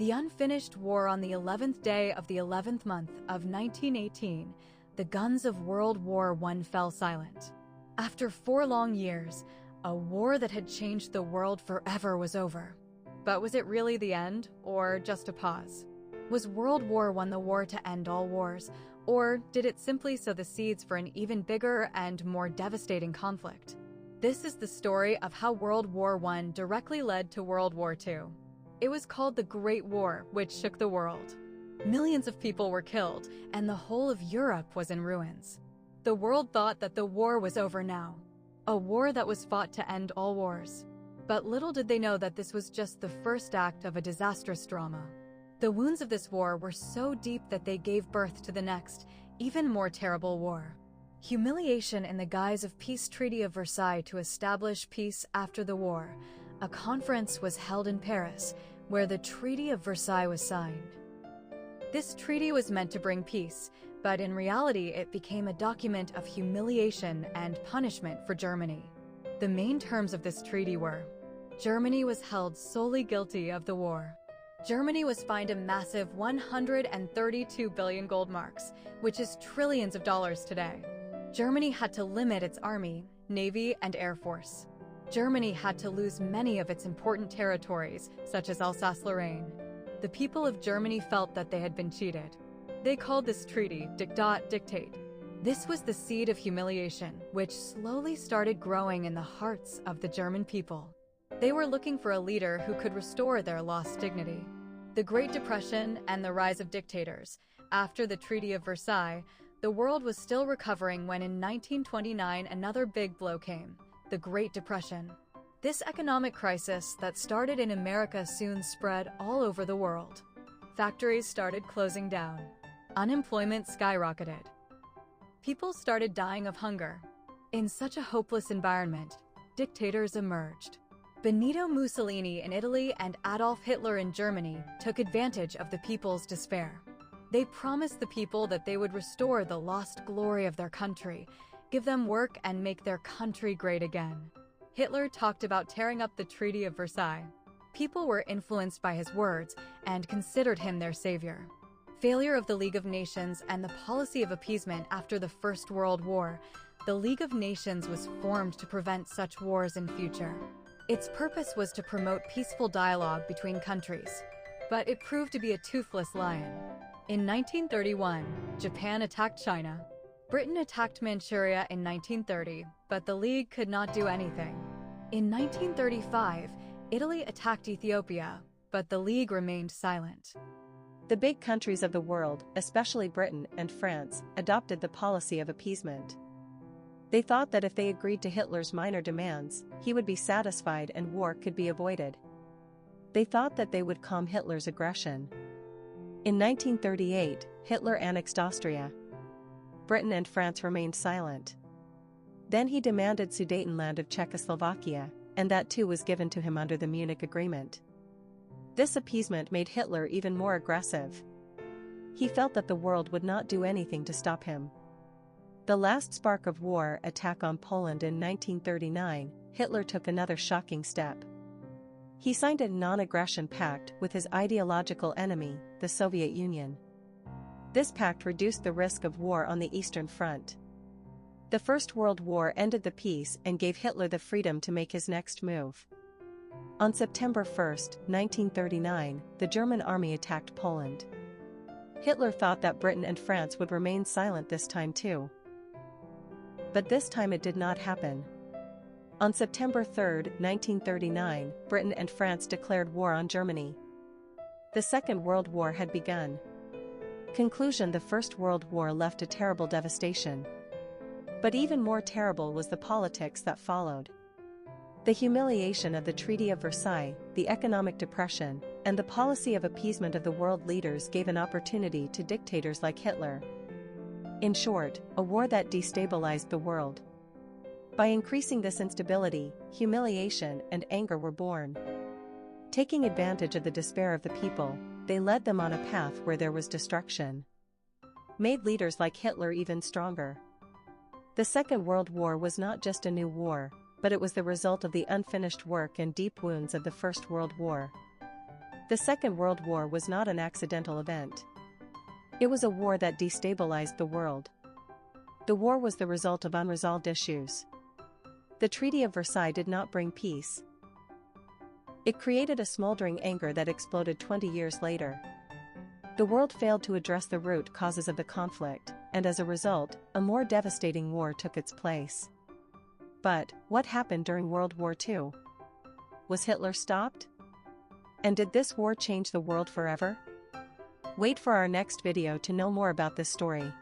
The unfinished war on the 11th day of the 11th month of 1918, the guns of World War I fell silent. After 4 long years, a war that had changed the world forever was over. But was it really the end, or just a pause? Was World War I the war to end all wars, or did it simply sow the seeds for an even bigger and more devastating conflict? This is the story of how World War I directly led to World War II. It was called the Great War, which shook the world. Millions of people were killed, and the whole of Europe was in ruins. The world thought that the war was over now, a war that was fought to end all wars. But little did they know that this was just the first act of a disastrous drama. The wounds of this war were so deep that they gave birth to the next, even more terrible war. Humiliation in the guise of Peace Treaty of Versailles to establish peace after the war. A conference was held in Paris, where the Treaty of Versailles was signed. This treaty was meant to bring peace, but in reality it became a document of humiliation and punishment for Germany. The main terms of this treaty were: Germany was held solely guilty of the war. Germany was fined a massive 132 billion gold marks, which is trillions of dollars today. Germany had to limit its army, navy, and air force. Germany had to lose many of its important territories, such as Alsace-Lorraine. The people of Germany felt that they had been cheated. They called this treaty dictate. This was the seed of humiliation, which slowly started growing in the hearts of the German people. They were looking for a leader who could restore their lost dignity. The Great Depression and the rise of dictators. After the Treaty of Versailles, the world was still recovering when in 1929 another big blow came: the Great Depression. This economic crisis that started in America soon spread all over the world. Factories started closing down. Unemployment skyrocketed. People started dying of hunger. In such a hopeless environment, dictators emerged. Benito Mussolini in Italy and Adolf Hitler in Germany took advantage of the people's despair. They promised the people that they would restore the lost glory of their country, give them work, and make their country great again. Hitler talked about tearing up the Treaty of Versailles. People were influenced by his words and considered him their savior. Failure of the League of Nations and the policy of appeasement after the First World War. The League of Nations was formed to prevent such wars in future. Its purpose was to promote peaceful dialogue between countries. But it proved to be a toothless lion. In 1931, Japan attacked China. Britain attacked Manchuria in 1930, but the League could not do anything. In 1935, Italy attacked Ethiopia, but the League remained silent. The big countries of the world, especially Britain and France, adopted the policy of appeasement. They thought that if they agreed to Hitler's minor demands, he would be satisfied and war could be avoided. They thought that they would calm Hitler's aggression. In 1938, Hitler annexed Austria. Britain and France remained silent. Then he demanded Sudetenland of Czechoslovakia, and that too was given to him under the Munich Agreement. This appeasement made Hitler even more aggressive. He felt that the world would not do anything to stop him. The last spark of war, attack on Poland in 1939, Hitler took another shocking step. He signed a non-aggression pact with his ideological enemy, the Soviet Union. This pact reduced the risk of war on the Eastern Front. The First World War ended the peace and gave Hitler the freedom to make his next move. On September 1, 1939, the German army attacked Poland. Hitler thought that Britain and France would remain silent this time too. But this time it did not happen. On September 3, 1939, Britain and France declared war on Germany. The Second World War had begun. Conclusion: the First World War left a terrible devastation. But even more terrible was the politics that followed. The humiliation of the Treaty of Versailles, the economic depression, and the policy of appeasement of the world leaders gave an opportunity to dictators like Hitler. In short, a war that destabilized the world. By increasing this instability, humiliation and anger were born. Taking advantage of the despair of the people, they led them on a path where there was destruction. Made leaders like Hitler even stronger. The Second World War was not just a new war, but it was the result of the unfinished work and deep wounds of the First World War. The Second World War was not an accidental event. It was a war that destabilized the world. The war was the result of unresolved issues. The Treaty of Versailles did not bring peace. It created a smoldering anger that exploded 20 years later. The world failed to address the root causes of the conflict, and as a result, a more devastating war took its place. But, what happened during World War II? Was Hitler stopped? And did this war change the world forever? Wait for our next video to know more about this story.